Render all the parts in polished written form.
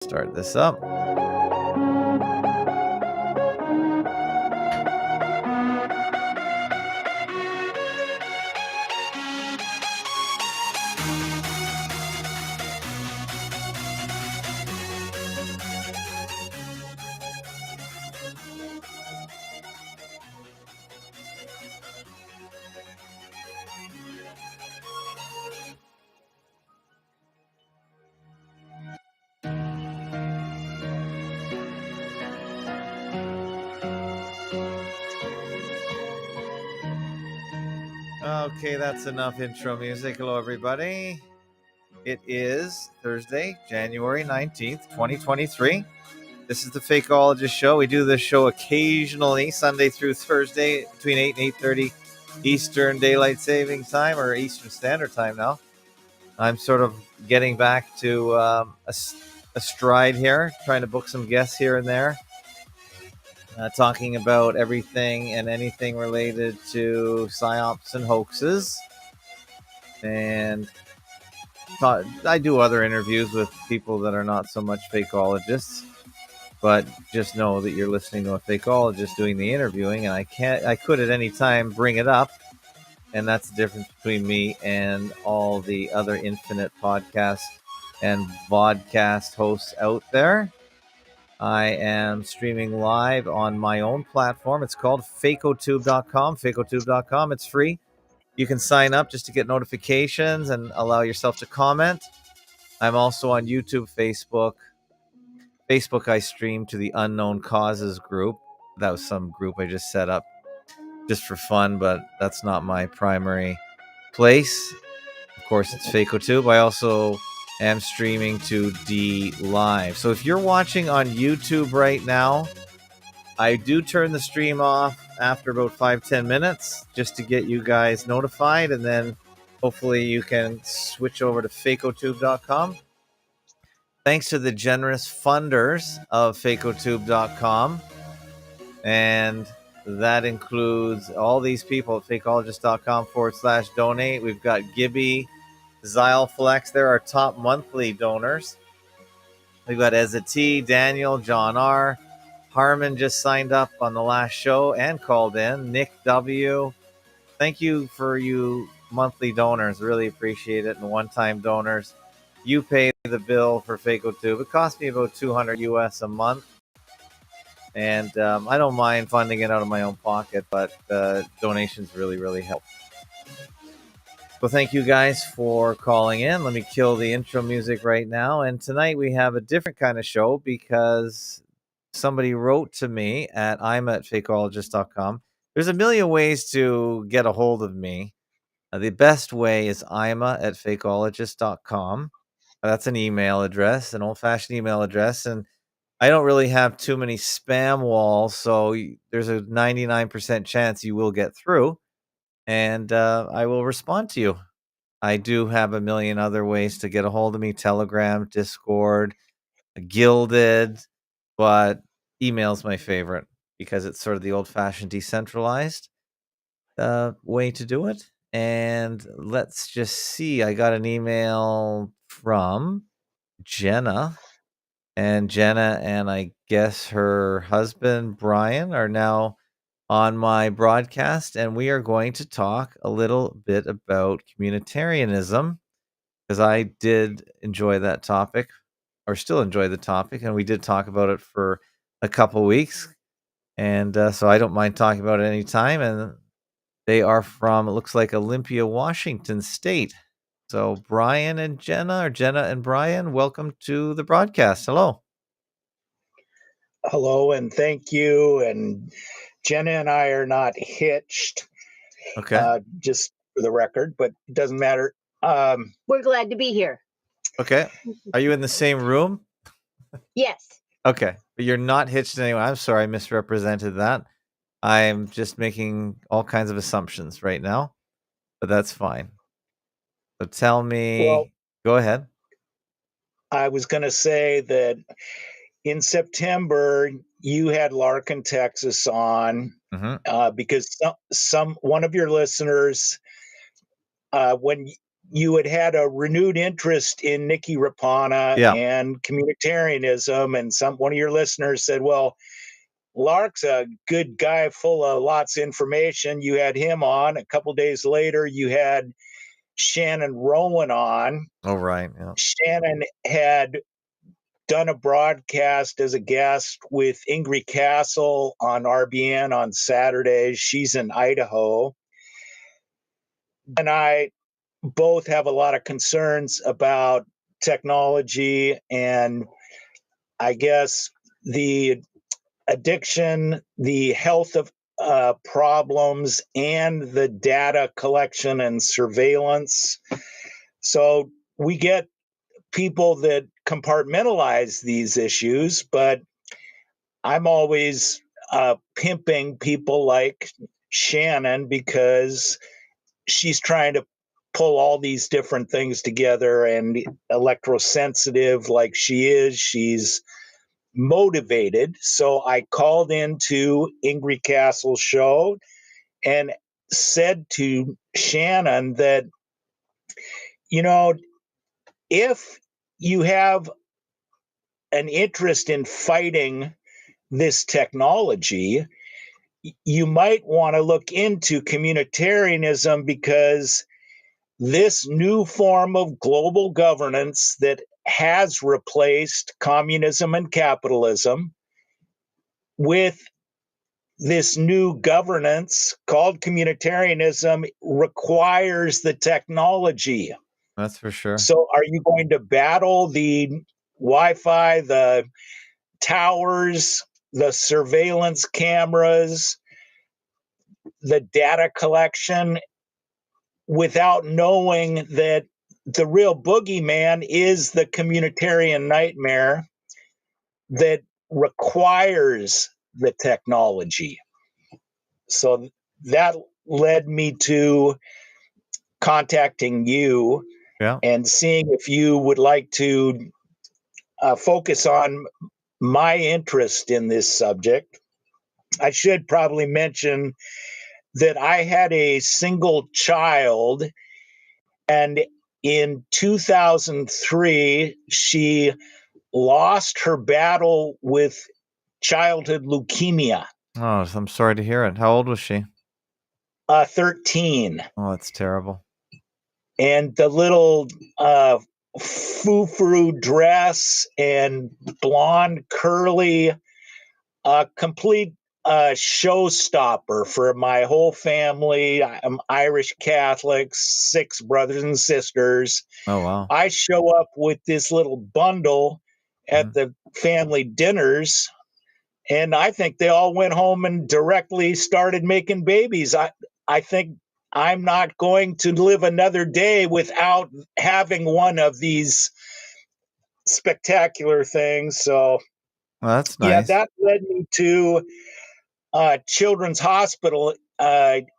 Start this up. Okay, that's enough intro music. Hello, everybody. It is Thursday, January 19th, 2023. This is the Fakeologist Show. We do this show occasionally, Sunday through Thursday, between 8 and 8:30 Eastern Daylight Savings Time, or Eastern Standard Time now. I'm sort of getting back to a stride here, trying to book some guests here and there. Talking about everything and anything related to psyops and hoaxes. And I do other interviews with people that are not so much fakeologists, but just know that you're listening to a fakeologist doing the interviewing, and I could at any time bring it up. And that's the difference between me and all the other infinite podcasts and vodcast hosts out there. I am streaming live on my own platform. It's called fakotube.com. Fakotube.com. It's free. You can sign up just to get notifications and allow yourself to comment. I'm also on YouTube, Facebook. Facebook, I stream to the Unknown Causes group. That was some group I just set up just for fun, but that's not my primary place. Of course, it's Fakotube. I also am streaming to D Live. So if you're watching on YouTube right now, I do turn the stream off after about 5-10 minutes just to get you guys notified, and then hopefully you can switch over to fakotube.com. Thanks to the generous funders of fakotube.com, and that includes all these people at fakeologist.com/donate. We've got Gibby, Xyleflex. They're our top monthly donors. We've got Ezra T, Daniel, John R. Harmon just signed up on the last show and called in. Nick W. Thank you for you monthly donors. Really appreciate it. And one-time donors. You pay the bill for FakeoTube. It costs me about $200 US a month. And I don't mind funding it out of my own pocket, but donations really, really help. Well, thank you guys for calling in. Let me kill the intro music right now. And tonight we have a different kind of show because somebody wrote to me at fakeologist.com. There's a million ways to get a hold of me. The best way is fakeologist.com. That's an email address, an old-fashioned email address. And I don't really have too many spam walls, so there's a 99% chance you will get through. And I will respond to you. I do have a million other ways to get a hold of me: Telegram, Discord, Gilded, but email's my favorite because it's sort of the old-fashioned decentralized way to do it. And let's just see. I got an email from Jenna, and Jenna and I guess her husband, Brian, are now on my broadcast, and we are going to talk a little bit about communitarianism because I did enjoy that topic, or still enjoy the topic, and we did talk about it for a couple weeks, and so I don't mind talking about it anytime. And they are from, it looks like, Olympia, Washington State. So Brian and Jenna, or Jenna and Brian, welcome to the broadcast. Hello. Hello, and thank you. And Jenna and I are not hitched, Okay. just for the record, but it doesn't matter. We're glad to be here. Okay. Are you in the same room? Yes. Okay. But you're not hitched anyway. I'm sorry, I misrepresented that. I'm just making all kinds of assumptions right now, but that's fine. So tell me, Well, go ahead. I was going to say that in September, you had Larkin, Texas on because one of your listeners, when you had a renewed interest in Nikki Rapana and communitarianism, and one of your listeners said, well, Lark's a good guy full of lots of information. You had him on. A couple days later, you had Shannon Rowan on. Oh, right. Yeah. Shannon had done a broadcast as a guest with Ingrid Castle on RBN on Saturdays. She's in Idaho. And I both have a lot of concerns about technology and I guess the addiction, the health of problems, and the data collection and surveillance. So we get people that compartmentalize these issues, but I'm always pimping people like Shannon because she's trying to pull all these different things together, and electrosensitive like she is, she's motivated. So I called into Ingrid Castle's show and said to Shannon that, if you have an interest in fighting this technology, you might want to look into communitarianism, because this new form of global governance that has replaced communism and capitalism with this new governance called communitarianism requires the technology. That's for sure. So are you going to battle the Wi-Fi, the towers, the surveillance cameras, the data collection, without knowing that the real boogeyman is the communitarian nightmare that requires the technology? So that led me to contacting you and seeing if you would like to focus on my interest in this subject. I should probably mention that I had a single child, and in 2003, she lost her battle with childhood leukemia. Oh, I'm sorry to hear it. How old was she? 13. Oh, that's terrible. And the little frou-frou dress and blonde curly, complete showstopper for my whole family. I'm Irish Catholic, 6 brothers and sisters. Oh, wow. I show up with this little bundle at the family dinners, and I think they all went home and directly started making babies. I think I'm not going to live another day without having one of these spectacular things. So, well, that's nice. Yeah, that led me to Children's Hospital.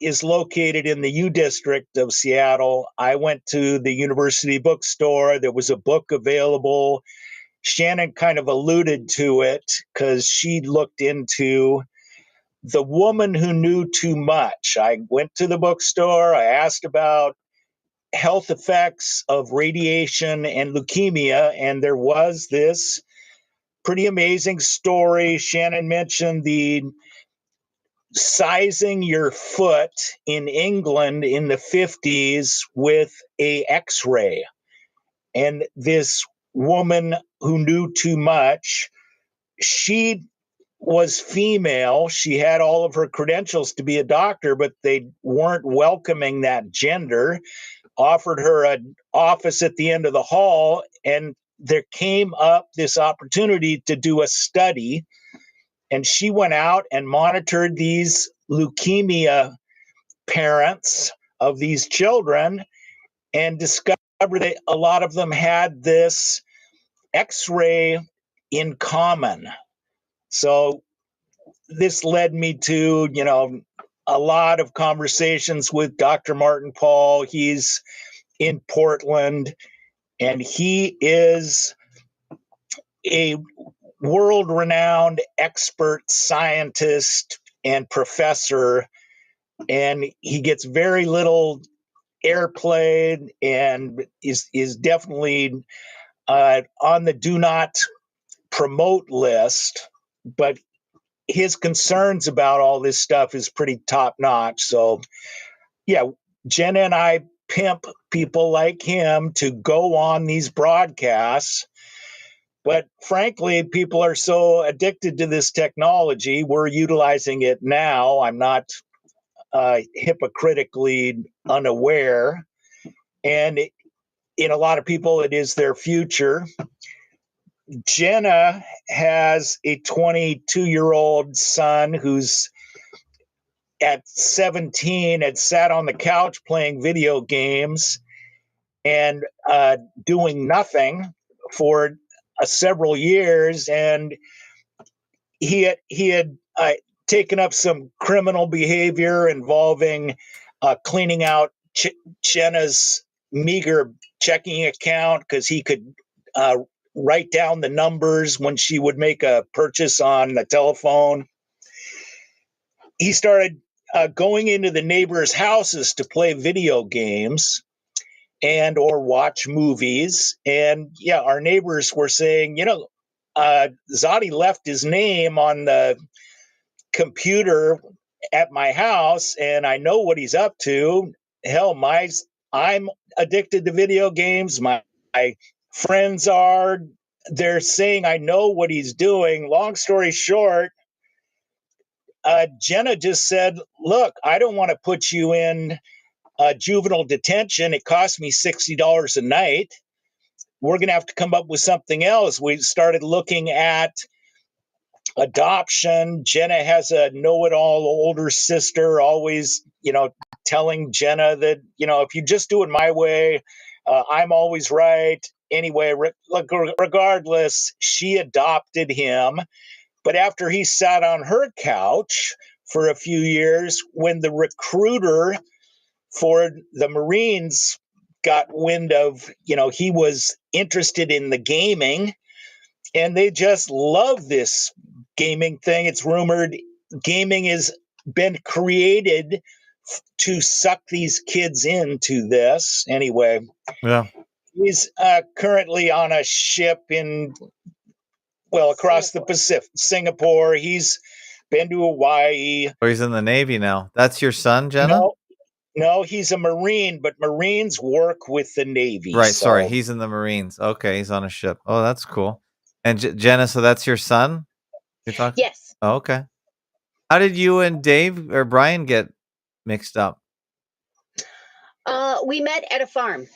Is located in the U District of Seattle. I went to the university bookstore. There was a book available. Shannon kind of alluded to it because she looked into The Woman Who Knew Too Much. I went to the bookstore. I asked about health effects of radiation and leukemia, and there was this pretty amazing story. Shannon mentioned the sizing your foot in England in the 50s with a X-ray. And this woman who knew too much, she was female. She had all of her credentials to be a doctor, but they weren't welcoming that gender. Offered her an office at the end of the hall, and there came up this opportunity to do a study. And she went out and monitored these leukemia parents of these children and discovered that a lot of them had this X-ray in common. So this led me to, a lot of conversations with Dr. Martin Paul. He's in Portland, and he is a world-renowned expert scientist and professor, and he gets very little airplay and is definitely on the do not promote list, but his concerns about all this stuff is pretty top notch. So yeah, Jenna and I pimp people like him to go on these broadcasts. But frankly, people are so addicted to this technology. We're utilizing it now. I'm not hypocritically unaware. And in a lot of people, it is their future. Jenna has a 22-year-old son who's at 17 had sat on the couch playing video games and doing nothing for several years. And he had taken up some criminal behavior involving cleaning out Jenna's meager checking account because he could write down the numbers when she would make a purchase on the telephone. He started going into the neighbors' houses to play video games and or watch movies. And yeah, our neighbors were saying, Zadi left his name on the computer at my house and I know what he's up to. Hell, I'm addicted to video games. My friends are. They're saying I know what he's doing. Long story short, Jenna just said, look, I don't want to put you in juvenile detention. It costs me $60 a night. We're going to have to come up with something else. We started looking at adoption. Jenna has a know-it-all older sister, always, telling Jenna that, if you just do it my way, I'm always right. Anyway, regardless, she adopted him. But after he sat on her couch for a few years, when the recruiter for the Marines got wind of, he was interested in the gaming, and they just love this gaming thing. It's rumored gaming has been created to suck these kids into this. Anyway, Yeah. he's currently on a ship across the Pacific, Singapore. He's been to Hawaii. Oh, he's in the Navy now. That's your son, Jenna? No, he's a Marine, but Marines work with the Navy. Right. So. Sorry. He's in the Marines. Okay. He's on a ship. Oh, that's cool. And Jenna, so that's your son? You're talking? Yes. Oh, okay. How did you and Dave or Brian get mixed up? We met at a farm.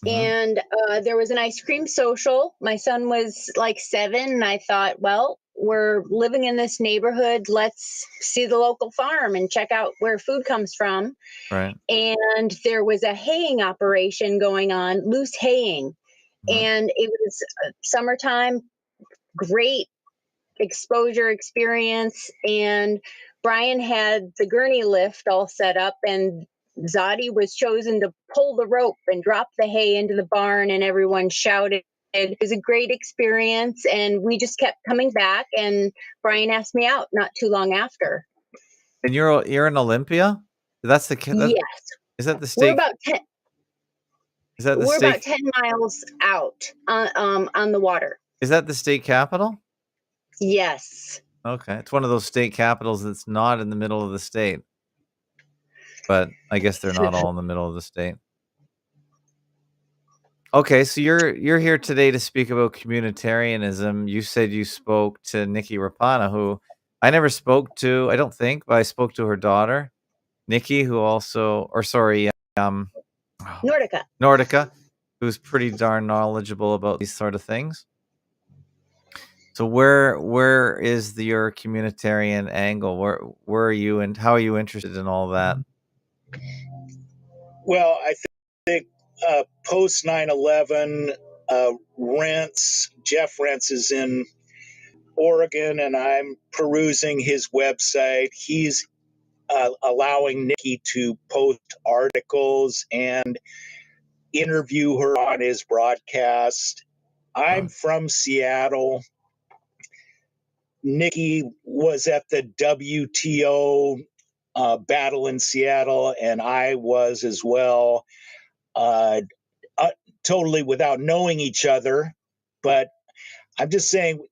Mhm. And there was an ice cream social. My son was like 7, and I thought, well, we're living in this neighborhood. Let's see the local farm and check out where food comes from. Right. And there was a haying operation going on, loose haying. Mhm. And it was summertime, great exposure experience. And Brian had the gurney lift all set up, and Zadi was chosen to pull the rope and drop the hay into the barn, and everyone shouted. It was a great experience, and we just kept coming back, and Brian asked me out not too long after. And you're in Olympia? That's the kid. Yes. Is that the We're state? about 10. Is that the We're state? about 10 miles out on the water. Is that the state capital? Yes. Okay. It's one of those state capitals that's not in the middle of the state. But I guess they're not all in the middle of the state. Okay, so you're here today to speak about communitarianism. You said you spoke to Nikki Rapana, who I never spoke to, I don't think, but I spoke to her daughter, Nikki, who also, or sorry, Nordica, who's pretty darn knowledgeable about these sort of things. So where is your communitarian angle? Where are you, and how are you interested in all that? Well, I think post 9/11, Jeff Rents is in Oregon, and I'm perusing his website. He's allowing Nikki to post articles and interview her on his broadcast. I'm from Seattle. Nikki was at the WTO battle in Seattle, and I was as well, totally without knowing each other. But I'm just saying,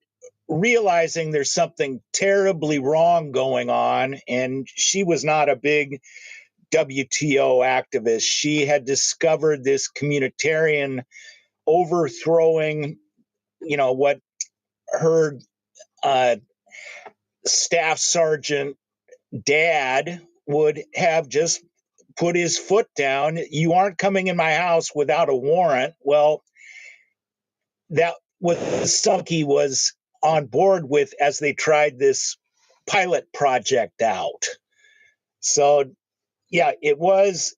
realizing there's something terribly wrong going on, and she was not a big WTO activist. She had discovered this communitarian overthrowing, what her staff sergeant dad would have just put his foot down. You aren't coming in my house without a warrant. Well, that was Sunky was on board with as they tried this pilot project out. So, yeah, it was.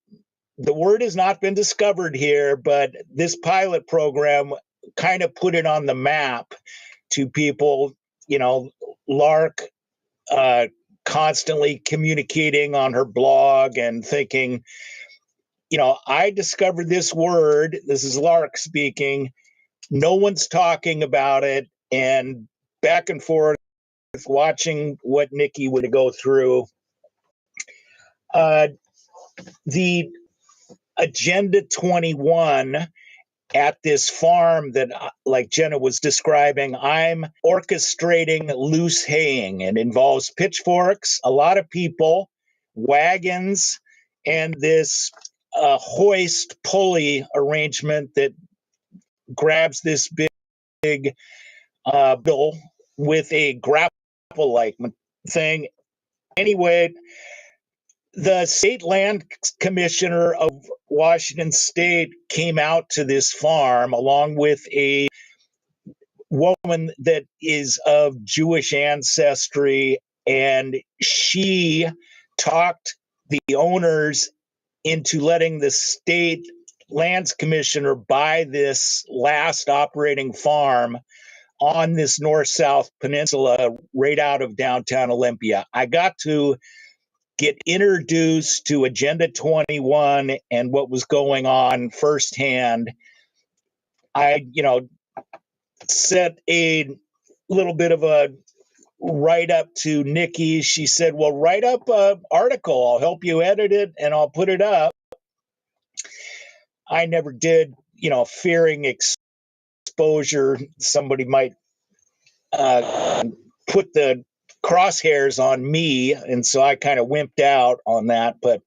The word has not been discovered here, but this pilot program kind of put it on the map to people. Lark constantly communicating on her blog and thinking, I discovered this word. This is Lark speaking. No one's talking about it. And back and forth, watching what Nikki would go through. The Agenda 21 at this farm that, like Jenna was describing, I'm orchestrating loose haying, and involves pitchforks, a lot of people, wagons, and this hoist pulley arrangement that grabs this big bill with a grapple-like thing. Anyway, the state land commissioner of Washington State came out to this farm along with a woman that is of Jewish ancestry, and she talked the owners into letting the state lands commissioner buy this last operating farm on this north-south peninsula right out of downtown Olympia. I got to get introduced to Agenda 21 and what was going on firsthand. I, sent a little bit of a write up to Nikki. She said, well, write up an article. I'll help you edit it and I'll put it up. I never did, fearing exposure. Somebody might put the crosshairs on me. And so I kind of wimped out on that. But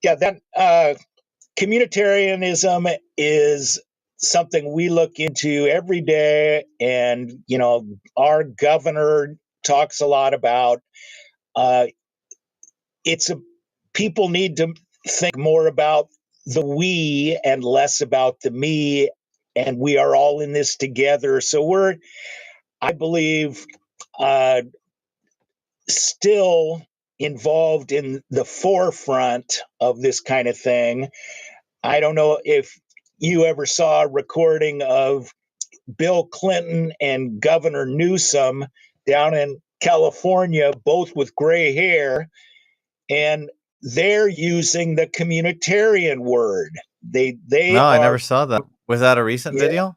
yeah, that communitarianism is something we look into every day. And, our governor talks a lot about. People need to think more about the we and less about the me. And we are all in this together. So I believe, still involved in the forefront of this kind of thing. I don't know if you ever saw a recording of Bill Clinton and Governor Newsom down in California, both with gray hair, and they're using the communitarian word. I never saw that. Was that a recent video?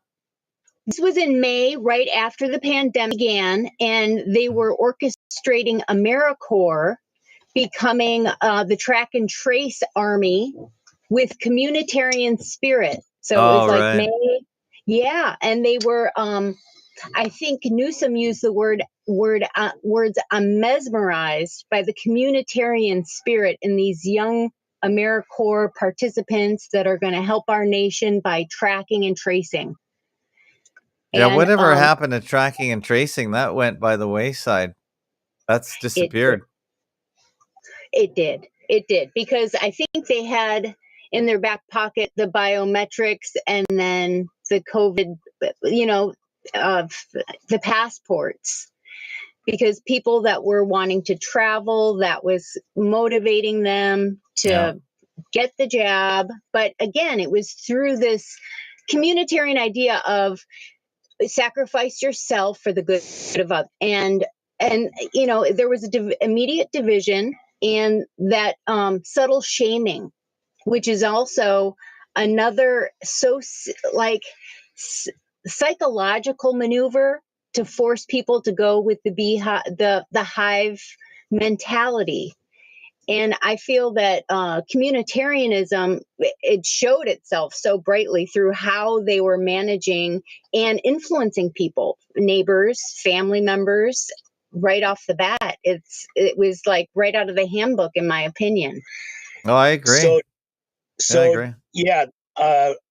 This was in May, right after the pandemic began, and they were orchestrating AmeriCorps becoming the track and trace army with communitarian spirit. So it was like right. May. Yeah. And they were, I think Newsom used the words, I'm mesmerized by the communitarian spirit in these young AmeriCorps participants that are going to help our nation by tracking and tracing. Yeah, whatever happened to tracking and tracing? That went by the wayside. That's disappeared. It did. Because I think they had in their back pocket the biometrics and then the COVID, the passports. Because people that were wanting to travel, that was motivating them to get the jab. But again, it was through this communitarian idea of sacrifice yourself for the good of others. And there was immediate division and that subtle shaming, which is also another psychological maneuver to force people to go with the hive mentality. And I feel that communitarianism, it showed itself so brightly through how they were managing and influencing people, neighbors, family members, right off the bat. It was like right out of the handbook, in my opinion. Oh, I agree. So, Yeah, I agree. yeah,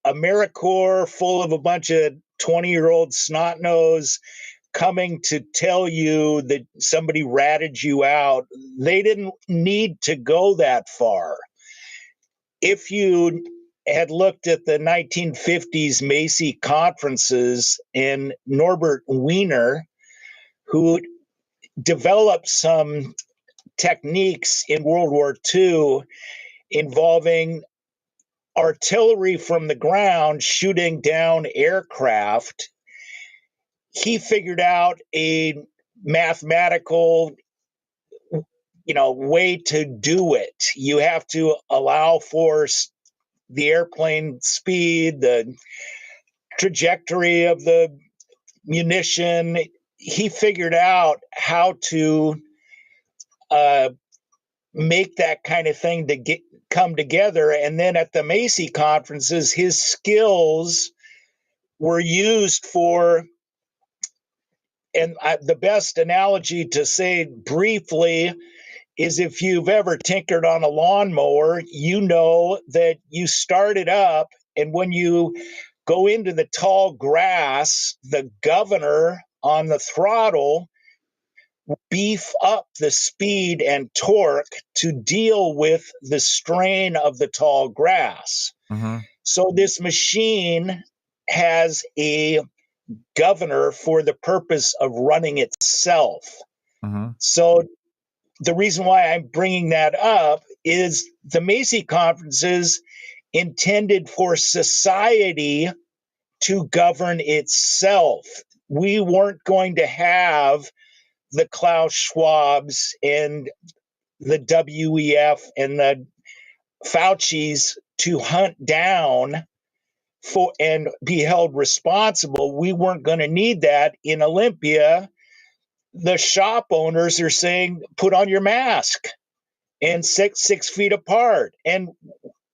AmeriCorps full of a bunch of 20-year-old snot nose coming to tell you that somebody ratted you out. They didn't need to go that far. If you had looked at the 1950s Macy conferences, and Norbert Wiener, who developed some techniques in World War II involving artillery from the ground shooting down aircraft, he figured out a mathematical way to do it. You have to allow for the airplane speed, the trajectory of the munition. He figured out how to make that kind of thing to come together. And then at the Macy conferences, his skills were used for, and the best analogy to say briefly is if you've ever tinkered on a lawnmower, you know that you start it up, and when you go into the tall grass, the governor on the throttle beef up the speed and torque to deal with the strain of the tall grass. Mm-hmm. So this machine has a governor for the purpose of running itself. Mm-hmm. So the reason why I'm bringing that up is the Macy conferences intended for society to govern itself. We weren't going to have the Klaus Schwabs and the WEF and the Fauci's to hunt down for and be held responsible. We weren't going to need that in Olympia. The shop owners are saying, put on your mask and 6 feet apart. And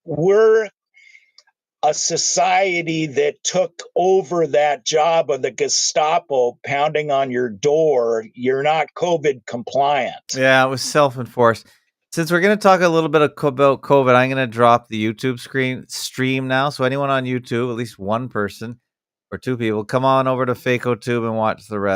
we're a society that took over that job of the Gestapo pounding on your door. You're not COVID compliant. Yeah, it was self-enforced. Since we're going to talk a little bit about COVID, I'm going to drop the YouTube stream now. So anyone on YouTube, at least one person or two people, come on over to FakeOTube and watch the rest.